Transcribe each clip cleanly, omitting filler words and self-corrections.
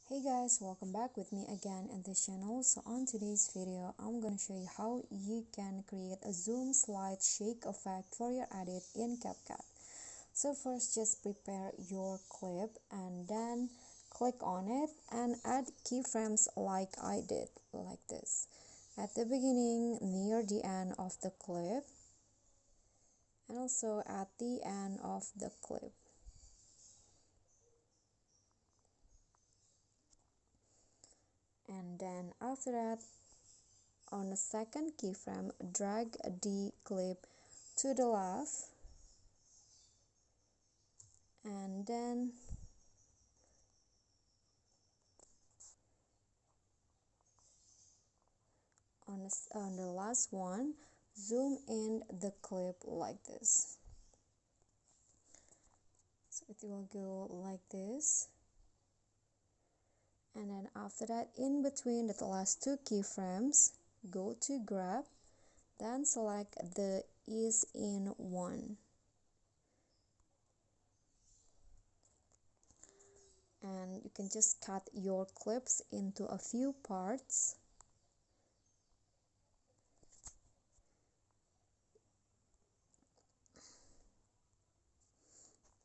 Hey guys, welcome back with me again in this channel. So on today's video, I'm gonna show you how you can create a zoom slide shake effect for your edit in CapCut. So first, just prepare your clip and then click on it and add keyframes like I did, like this. At the beginning, near the end of the clip, and also at the end of the clip. And then after that, on the second keyframe, drag the clip to the left, and then on the last one, zoom in the clip like this. So it will go like this. And then after that, in between the last two keyframes, go to grab, then select the ease in one. And you can just cut your clips into a few parts.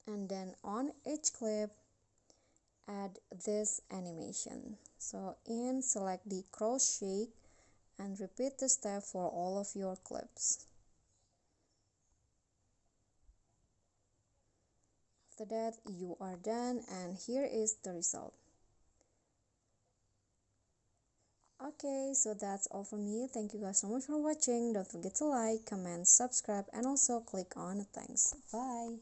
And then on each clip, add this animation. So select the cross shake and repeat the step for all of your clips. After that, you are done, and here is the result. Okay, so that's all from me. Thank you guys so much for watching. Don't forget to like, comment, subscribe, and also click on the thanks. Bye.